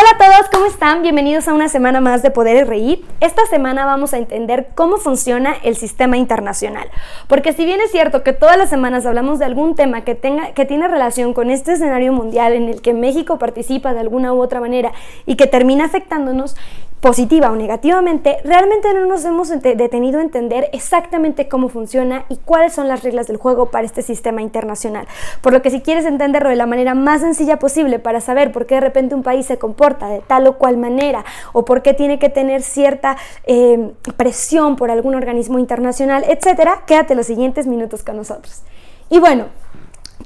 Hola a todos, ¿cómo están? Bienvenidos a una semana más de Poder y Reír. Esta semana vamos a entender cómo funciona el sistema internacional. Porque si bien es cierto que todas las semanas hablamos de algún tema que tiene relación con este escenario mundial en el que México participa de alguna u otra manera y que termina afectándonos positiva o negativamente, realmente no nos hemos detenido a entender exactamente cómo funciona y cuáles son las reglas del juego para este sistema internacional. Por lo que si quieres entenderlo de la manera más sencilla posible para saber por qué de repente un país se comporta de tal o cual manera o por qué tiene que tener cierta presión por algún organismo internacional, etcétera, quédate los siguientes minutos con nosotros. Y bueno,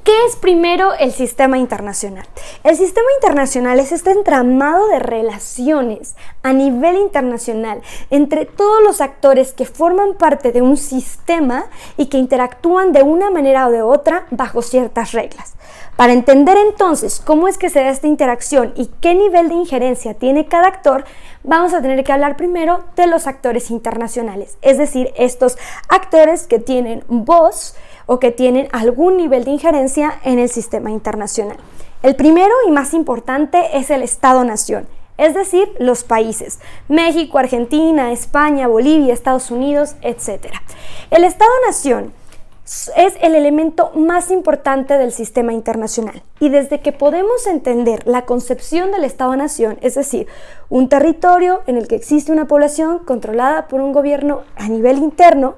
¿qué es primero el sistema internacional? El sistema internacional es este entramado de relaciones a nivel internacional entre todos los actores que forman parte de un sistema y que interactúan de una manera o de otra bajo ciertas reglas. Para entender entonces cómo es que se da esta interacción y qué nivel de injerencia tiene cada actor, vamos a tener que hablar primero de los actores internacionales, es decir, estos actores que tienen voz o que tienen algún nivel de injerencia en el sistema internacional. El primero y más importante es el Estado-Nación, es decir, los países: México, Argentina, España, Bolivia, Estados Unidos, etc. El Estado-Nación es el elemento más importante del sistema internacional y desde que podemos entender la concepción del Estado-Nación, es decir, un territorio en el que existe una población controlada por un gobierno a nivel interno,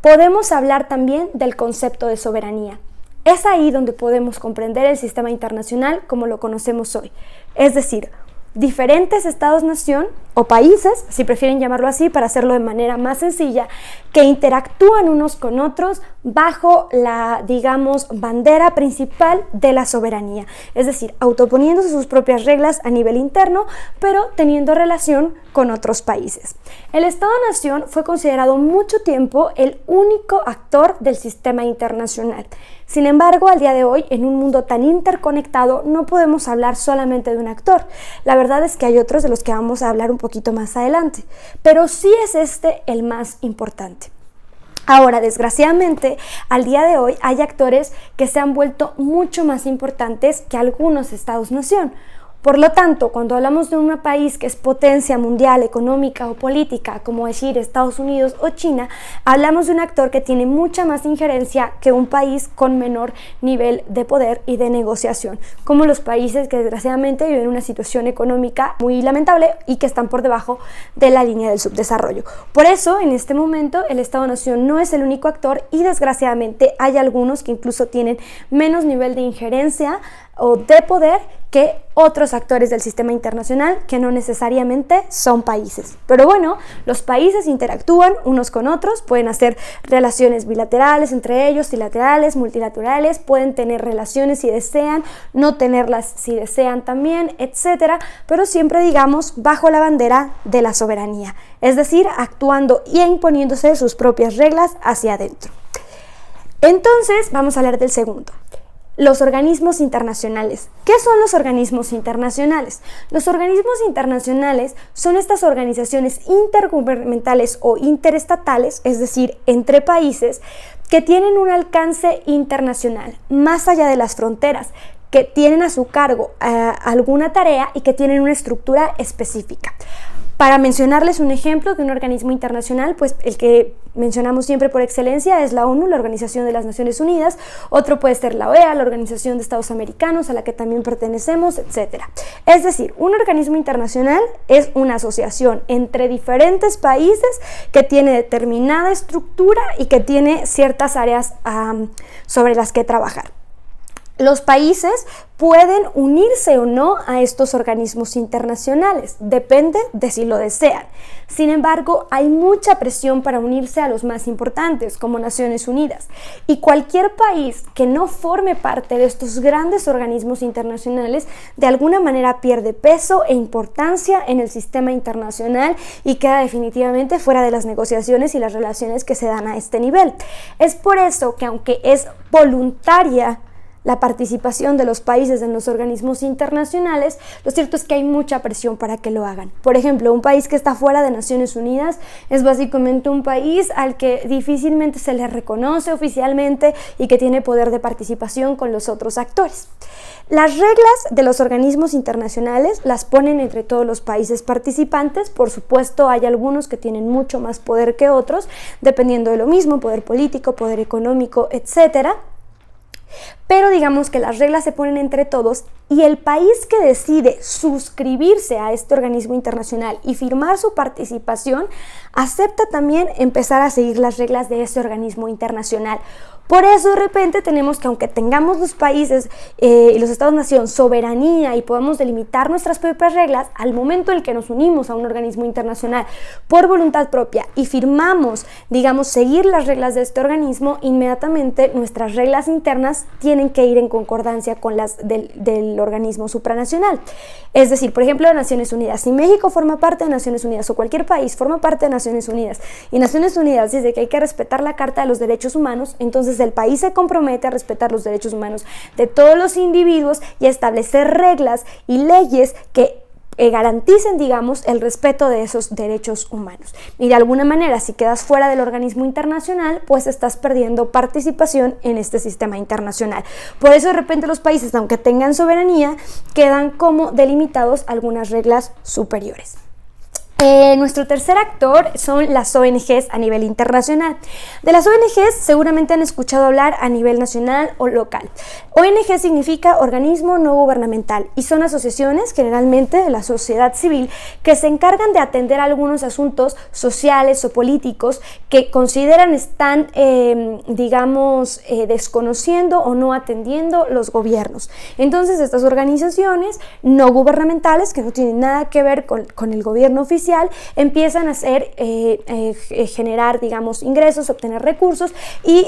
podemos hablar también del concepto de soberanía. Es ahí donde podemos comprender el sistema internacional como lo conocemos hoy, es decir, diferentes estados-nación o países, si prefieren llamarlo así para hacerlo de manera más sencilla, que interactúan unos con otros bajo la, digamos, bandera principal de la soberanía, es decir, autoponiéndose sus propias reglas a nivel interno, pero teniendo relación con otros países. El Estado-nación fue considerado mucho tiempo el único actor del sistema internacional. Sin embargo, al día de hoy, en un mundo tan interconectado, no podemos hablar solamente de un actor. La verdad es que hay otros de los que vamos a hablar un poquito más adelante, pero sí es este el más importante. Ahora, desgraciadamente, al día de hoy hay actores que se han vuelto mucho más importantes que algunos estados-nación. Por lo tanto, cuando hablamos de un país que es potencia mundial, económica o política, como decir Estados Unidos o China, hablamos de un actor que tiene mucha más injerencia que un país con menor nivel de poder y de negociación, como los países que desgraciadamente viven una situación económica muy lamentable y que están por debajo de la línea del subdesarrollo. Por eso, en este momento, el Estado-nación no es el único actor y desgraciadamente hay algunos que incluso tienen menos nivel de injerencia o de poder que otros actores del sistema internacional que no necesariamente son países. Pero bueno, los países interactúan unos con otros, pueden hacer relaciones bilaterales entre ellos, trilaterales, multilaterales, pueden tener relaciones si desean, no tenerlas si desean también, etcétera, pero siempre, digamos, bajo la bandera de la soberanía, es decir, actuando y imponiéndose sus propias reglas hacia adentro. Entonces, vamos a hablar del segundo. Los organismos internacionales. ¿Qué son los organismos internacionales? Los organismos internacionales son estas organizaciones intergubernamentales o interestatales, es decir, entre países, que tienen un alcance internacional, más allá de las fronteras, que tienen a su cargo alguna tarea y que tienen una estructura específica. Para mencionarles un ejemplo de un organismo internacional, pues el que mencionamos siempre por excelencia es la ONU, la Organización de las Naciones Unidas. Otro puede ser la OEA, la Organización de Estados Americanos, a la que también pertenecemos, etc. Es decir, un organismo internacional es una asociación entre diferentes países que tiene determinada estructura y que tiene ciertas áreas sobre las que trabajar. Los países pueden unirse o no a estos organismos internacionales, depende de si lo desean. Sin embargo, hay mucha presión para unirse a los más importantes, como Naciones Unidas, y cualquier país que no forme parte de estos grandes organismos internacionales, de alguna manera pierde peso e importancia en el sistema internacional y queda definitivamente fuera de las negociaciones y las relaciones que se dan a este nivel. Es por eso que, aunque es voluntaria la participación de los países en los organismos internacionales, lo cierto es que hay mucha presión para que lo hagan. Por ejemplo, un país que está fuera de Naciones Unidas es básicamente un país al que difícilmente se le reconoce oficialmente y que tiene poder de participación con los otros actores. Las reglas de los organismos internacionales las ponen entre todos los países participantes. Por supuesto, hay algunos que tienen mucho más poder que otros, dependiendo de lo mismo, poder político, poder económico, etcétera. Pero digamos que las reglas se ponen entre todos y el país que decide suscribirse a este organismo internacional y firmar su participación acepta también empezar a seguir las reglas de ese organismo internacional. Por eso de repente tenemos que, aunque tengamos los países y los estados-nación soberanía y podamos delimitar nuestras propias reglas, al momento en el que nos unimos a un organismo internacional por voluntad propia y firmamos, digamos, seguir las reglas de este organismo, inmediatamente nuestras reglas internas tienen que ir en concordancia con las del organismo supranacional. Es decir, por ejemplo, Naciones Unidas. Si México forma parte de Naciones Unidas o cualquier país forma parte de Naciones Unidas y Naciones Unidas dice que hay que respetar la Carta de los Derechos Humanos, entonces el país se compromete a respetar los derechos humanos de todos los individuos y a establecer reglas y leyes que garanticen, digamos, el respeto de esos derechos humanos. Y de alguna manera, si quedas fuera del organismo internacional, pues estás perdiendo participación en este sistema internacional. Por eso de repente los países, aunque tengan soberanía, quedan como delimitados algunas reglas superiores. Nuestro tercer actor son las ONGs a nivel internacional. De las ONGs seguramente han escuchado hablar a nivel nacional o local. ONG significa organismo no gubernamental y son asociaciones, generalmente de la sociedad civil, que se encargan de atender algunos asuntos sociales o políticos que consideran están, desconociendo o no atendiendo los gobiernos. Entonces estas organizaciones no gubernamentales, que no tienen nada que ver con el gobierno oficial, empiezan a hacer, generar, digamos, ingresos, obtener recursos y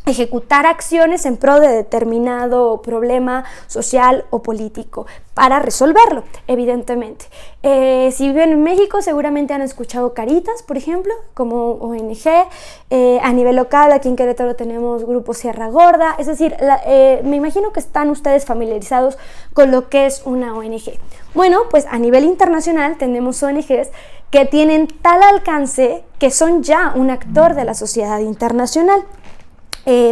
ejecutar acciones en pro de determinado problema social o político para resolverlo, evidentemente. Si viven en México, seguramente han escuchado Caritas, por ejemplo, como ONG. A nivel local, aquí en Querétaro tenemos Grupo Sierra Gorda. Es decir, me imagino que están ustedes familiarizados con lo que es una ONG. Bueno, pues a nivel internacional tenemos ONGs que tienen tal alcance que son ya un actor de la sociedad internacional.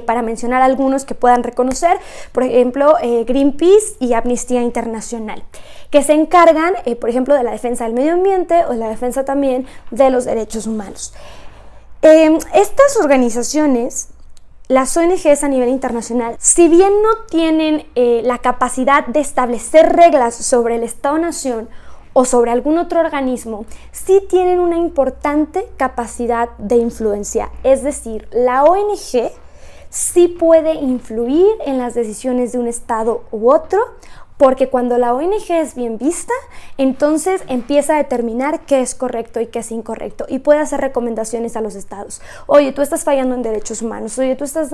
Para mencionar algunos que puedan reconocer, por ejemplo, Greenpeace y Amnistía Internacional, que se encargan, por ejemplo, de la defensa del medio ambiente o de la defensa también de los derechos humanos. Estas organizaciones, las ONGs a nivel internacional, si bien no tienen la capacidad de establecer reglas sobre el Estado-nación o sobre algún otro organismo, sí tienen una importante capacidad de influencia. Es decir, la ONG sí puede influir en las decisiones de un estado u otro, porque cuando la ONG es bien vista, entonces empieza a determinar qué es correcto y qué es incorrecto y puede hacer recomendaciones a los estados. Oye, tú estás fallando en derechos humanos, oye, tú estás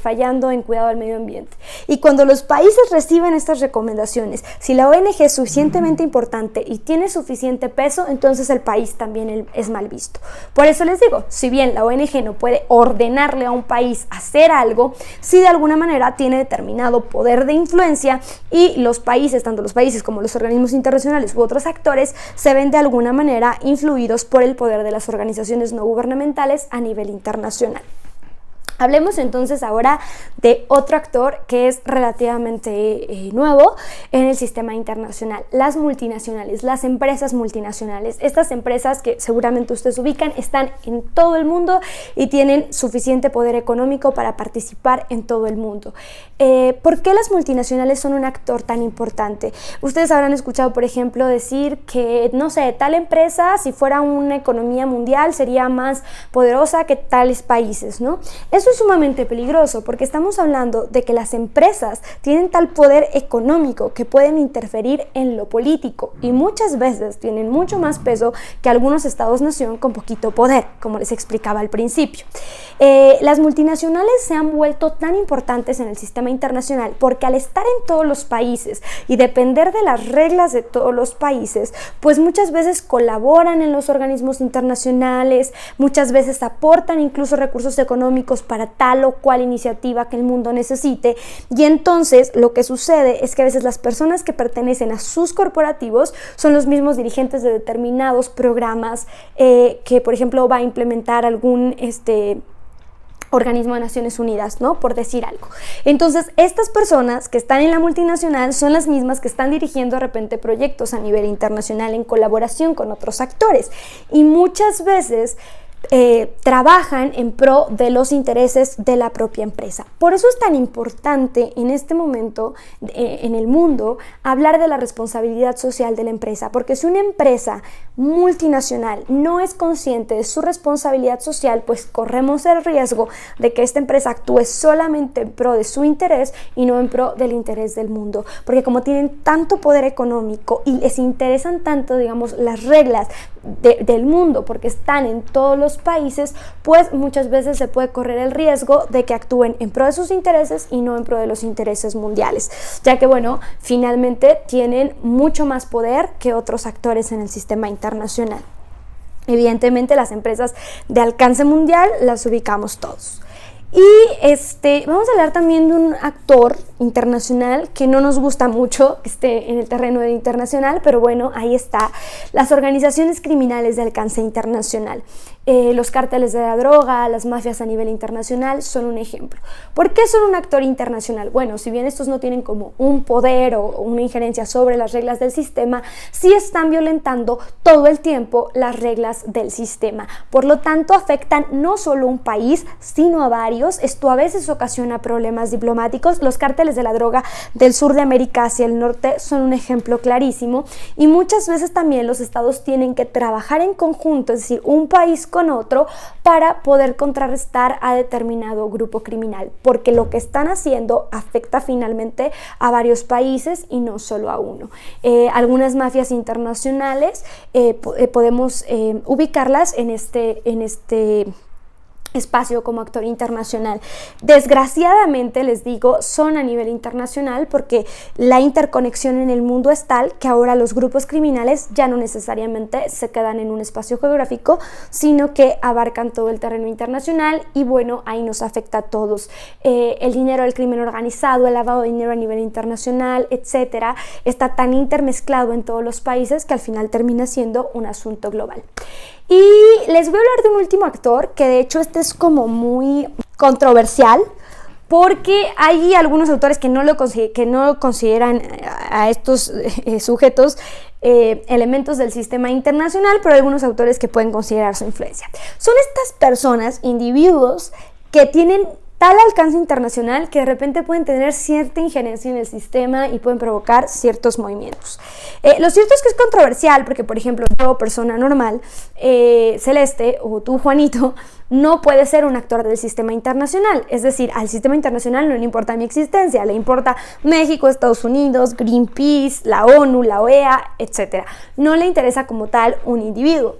fallando en cuidado del medio ambiente. Y cuando los países reciben estas recomendaciones, si la ONG es suficientemente importante y tiene suficiente peso, entonces el país también es mal visto. Por eso les digo, si bien la ONG no puede ordenarle a un país hacer algo, sí de alguna manera tiene determinado poder de influencia y los países, tanto los países como los organismos internacionales u otros actores, se ven de alguna manera influidos por el poder de las organizaciones no gubernamentales a nivel internacional. Hablemos entonces ahora de otro actor que es relativamente nuevo en el sistema internacional, las multinacionales, las empresas multinacionales. Estas empresas que seguramente ustedes ubican están en todo el mundo y tienen suficiente poder económico para participar en todo el mundo. ¿Por qué las multinacionales son un actor tan importante? Ustedes habrán escuchado, por ejemplo, decir que, no sé, tal empresa, si fuera una economía mundial, sería más poderosa que tales países, ¿no? Eso es sumamente peligroso porque estamos hablando de que las empresas tienen tal poder económico que pueden interferir en lo político y muchas veces tienen mucho más peso que algunos estados-nación con poquito poder, como les explicaba al principio. Las multinacionales se han vuelto tan importantes en el sistema internacional porque al estar en todos los países y depender de las reglas de todos los países, pues muchas veces colaboran en los organismos internacionales, muchas veces aportan incluso recursos económicos para para tal o cual iniciativa que el mundo necesite. Y entonces lo que sucede es que a veces las personas que pertenecen a sus corporativos son los mismos dirigentes de determinados programas que, por ejemplo, va a implementar algún organismo de Naciones Unidas, ¿no? Por decir algo. Entonces, estas personas que están en la multinacional son las mismas que están dirigiendo de repente proyectos a nivel internacional en colaboración con otros actores. Y muchas veces trabajan en pro de los intereses de la propia empresa. Por eso es tan importante en este momento en el mundo hablar de la responsabilidad social de la empresa, porque si una empresa multinacional no es consciente de su responsabilidad social, pues corremos el riesgo de que esta empresa actúe solamente en pro de su interés y no en pro del interés del mundo, porque como tienen tanto poder económico y les interesan tanto, digamos, las reglas del mundo, porque están en todos los países, pues muchas veces se puede correr el riesgo de que actúen en pro de sus intereses y no en pro de los intereses mundiales, ya que bueno, finalmente tienen mucho más poder que otros actores en el sistema internacional. Evidentemente las empresas de alcance mundial las ubicamos todos. Y vamos a hablar también de un actor internacional que no nos gusta mucho que esté en el terreno de internacional, pero bueno, ahí está, las organizaciones criminales de alcance internacional. Los cárteles de la droga, las mafias a nivel internacional son un ejemplo. ¿Por qué son un actor internacional? Bueno, si bien estos no tienen como un poder o una injerencia sobre las reglas del sistema, sí están violentando todo el tiempo las reglas del sistema. Por lo tanto, afectan no solo a un país, sino a varios. Esto a veces ocasiona problemas diplomáticos. Los cárteles de la droga del sur de América hacia el norte son un ejemplo clarísimo, y muchas veces también los estados tienen que trabajar en conjunto, es decir, un país con otro, para poder contrarrestar a determinado grupo criminal, porque lo que están haciendo afecta finalmente a varios países y no solo a uno. Algunas mafias internacionales podemos ubicarlas en este espacio como actor internacional. Desgraciadamente, les digo, son a nivel internacional porque la interconexión en el mundo es tal que ahora los grupos criminales ya no necesariamente se quedan en un espacio geográfico, sino que abarcan todo el terreno internacional, y bueno, ahí nos afecta a todos. El dinero del crimen organizado, el lavado de dinero a nivel internacional, etcétera, está tan intermezclado en todos los países que al final termina siendo un asunto global. Y les voy a hablar de un último actor, que de hecho es como muy controversial, porque hay algunos autores que no consideran a estos sujetos elementos del sistema internacional, pero hay algunos autores que pueden considerar su influencia. Son estas personas, individuos, que tienen tal alcance internacional que de repente pueden tener cierta injerencia en el sistema y pueden provocar ciertos movimientos. Lo cierto es que es controversial porque, por ejemplo, yo, persona normal, Celeste, o tú, Juanito, no puede ser un actor del sistema internacional. Es decir, al sistema internacional no le importa mi existencia, le importa México, Estados Unidos, Greenpeace, la ONU, la OEA, etc. No le interesa como tal un individuo.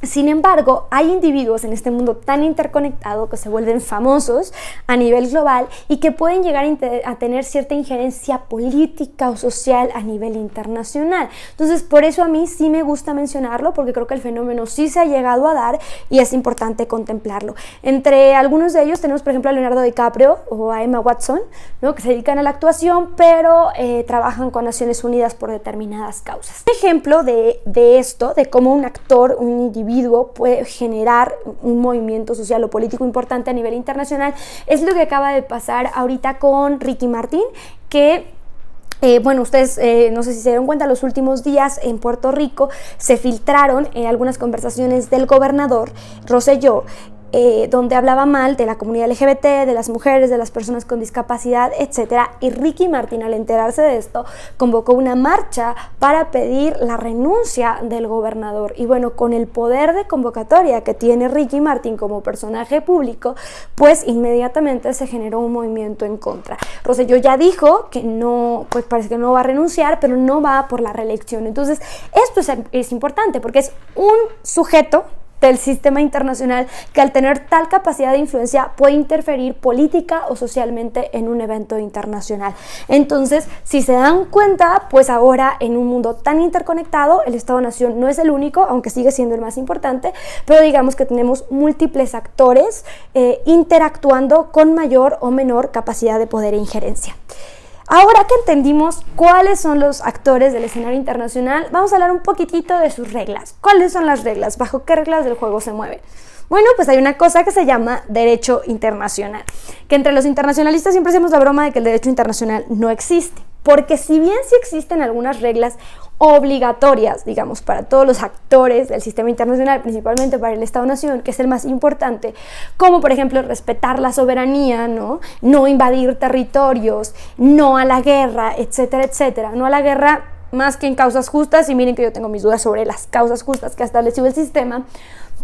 Sin embargo, hay individuos en este mundo tan interconectado que se vuelven famosos a nivel global y que pueden llegar a tener cierta injerencia política o social a nivel internacional. Entonces, por eso a mí sí me gusta mencionarlo, porque creo que el fenómeno sí se ha llegado a dar y es importante contemplarlo. Entre algunos de ellos tenemos, por ejemplo, a Leonardo DiCaprio o a Emma Watson, ¿no?, que se dedican a la actuación, pero trabajan con Naciones Unidas por determinadas causas. Un ejemplo de esto, de cómo un actor, un individuo puede generar un movimiento social o político importante a nivel internacional, es lo que acaba de pasar ahorita con Ricky Martin, que bueno, ustedes no sé si se dieron cuenta, los últimos días en Puerto Rico se filtraron algunas conversaciones del gobernador Rosselló, donde hablaba mal de la comunidad LGBT, de las mujeres, de las personas con discapacidad, etc. Y Ricky Martin, al enterarse de esto, convocó una marcha para pedir la renuncia del gobernador. Y bueno, con el poder de convocatoria que tiene Ricky Martin como personaje público, pues inmediatamente se generó un movimiento en contra. Rosselló ya dijo que no, pues parece que no va a renunciar, pero no va por la reelección. Entonces, esto es importante porque es un sujeto del sistema internacional que al tener tal capacidad de influencia puede interferir política o socialmente en un evento internacional. Entonces, si se dan cuenta, pues ahora en un mundo tan interconectado, el Estado-Nación no es el único, aunque sigue siendo el más importante, pero digamos que tenemos múltiples actores interactuando con mayor o menor capacidad de poder e injerencia. Ahora que entendimos cuáles son los actores del escenario internacional, vamos a hablar un poquitito de sus reglas. ¿Cuáles son las reglas? ¿Bajo qué reglas del juego se mueven? Bueno, pues hay una cosa que se llama derecho internacional, que entre los internacionalistas siempre hacemos la broma de que el derecho internacional no existe, porque si bien sí existen algunas reglas obligatorias, digamos, para todos los actores del sistema internacional, principalmente para el Estado-Nación, que es el más importante, como por ejemplo respetar la soberanía, no invadir territorios, no a la guerra, etcétera, etcétera, no a la guerra más que en causas justas, y miren que yo tengo mis dudas sobre las causas justas que ha establecido el sistema,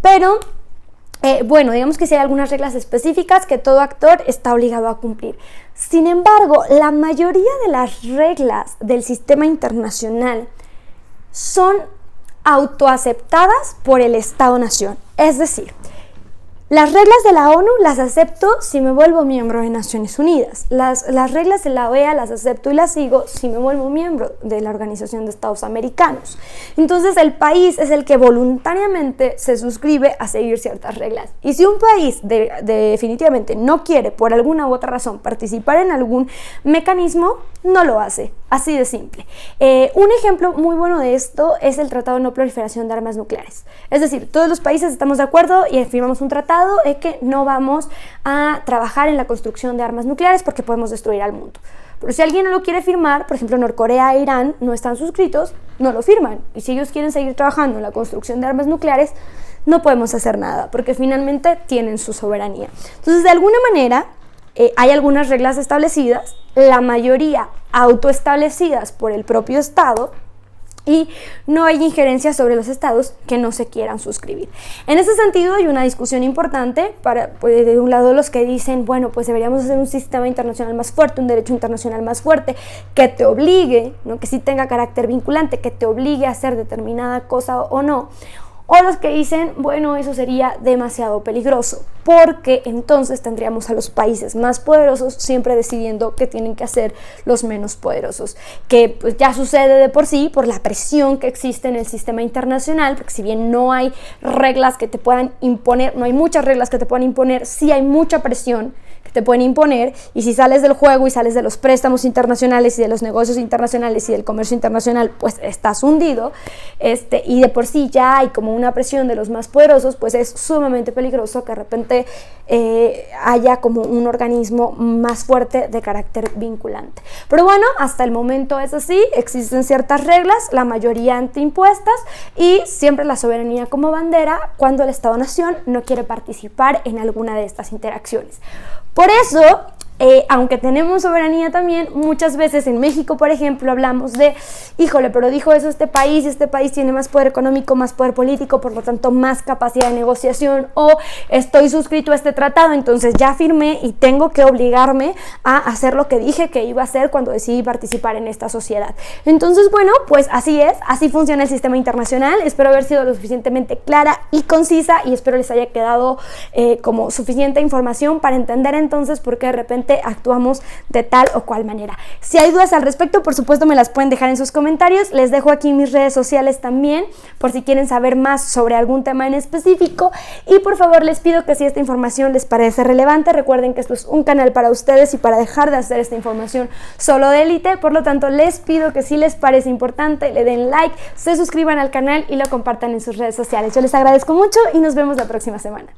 pero bueno, digamos que sí hay algunas reglas específicas que todo actor está obligado a cumplir. Sin embargo, la mayoría de las reglas del sistema internacional son autoaceptadas por el Estado-Nación. Es decir, las reglas de la ONU las acepto si me vuelvo miembro de Naciones Unidas. Las reglas de la OEA las acepto y las sigo si me vuelvo miembro de la Organización de Estados Americanos. Entonces el país es el que voluntariamente se suscribe a seguir ciertas reglas. Y si un país definitivamente no quiere por alguna u otra razón participar en algún mecanismo, no lo hace. Así de simple. Un ejemplo muy bueno de esto es el Tratado de No Proliferación de Armas Nucleares. Es decir, todos los países estamos de acuerdo y firmamos un tratado en que no vamos a trabajar en la construcción de armas nucleares porque podemos destruir al mundo. Pero si alguien no lo quiere firmar, por ejemplo Norcorea e Irán no están suscritos, no lo firman. Y si ellos quieren seguir trabajando en la construcción de armas nucleares, no podemos hacer nada porque finalmente tienen su soberanía. Entonces, de alguna manera, hay algunas reglas establecidas, la mayoría autoestablecidas por el propio Estado, y no hay injerencia sobre los estados que no se quieran suscribir. En ese sentido hay una discusión importante pues, de un lado los que dicen, bueno, pues deberíamos hacer un sistema internacional más fuerte, un derecho internacional más fuerte, que te obligue, que sí tenga carácter vinculante, que te obligue a hacer determinada cosa o no. O los que dicen, bueno, eso sería demasiado peligroso, porque entonces tendríamos a los países más poderosos siempre decidiendo qué tienen que hacer los menos poderosos, que pues ya sucede de por sí por la presión que existe en el sistema internacional, porque si bien no hay reglas que te puedan imponer, no hay muchas reglas que te puedan imponer, sí hay mucha presión que te pueden imponer, y si sales del juego y sales de los préstamos internacionales y de los negocios internacionales y del comercio internacional, pues estás hundido, y de por sí ya hay como una presión de los más poderosos, pues es sumamente peligroso que de repente haya como un organismo más fuerte de carácter vinculante. Pero bueno, hasta el momento es así, existen ciertas reglas, la mayoría antiimpuestas, y siempre la soberanía como bandera cuando el Estado-Nación no quiere participar en alguna de estas interacciones. Por eso, aunque tenemos soberanía también, muchas veces en México, por ejemplo, hablamos de, híjole, pero dijo eso este país tiene más poder económico, más poder político, por lo tanto más capacidad de negociación, o estoy suscrito a este tratado, entonces ya firmé y tengo que obligarme a hacer lo que dije que iba a hacer cuando decidí participar en esta sociedad. Entonces, bueno, pues así es, así funciona el sistema internacional. Espero haber sido lo suficientemente clara y concisa, y espero les haya quedado como suficiente información para entender entonces por qué de repente actuamos de tal o cual manera. Si hay dudas al respecto, por supuesto me las pueden dejar en sus comentarios. Les dejo aquí mis redes sociales también por si quieren saber más sobre algún tema en específico, y por favor les pido que si esta información les parece relevante, recuerden que esto es un canal para ustedes y para dejar de hacer esta información solo de élite. Por lo tanto, les pido que si les parece importante le den like, se suscriban al canal y lo compartan en sus redes sociales. Yo les agradezco mucho y nos vemos la próxima semana.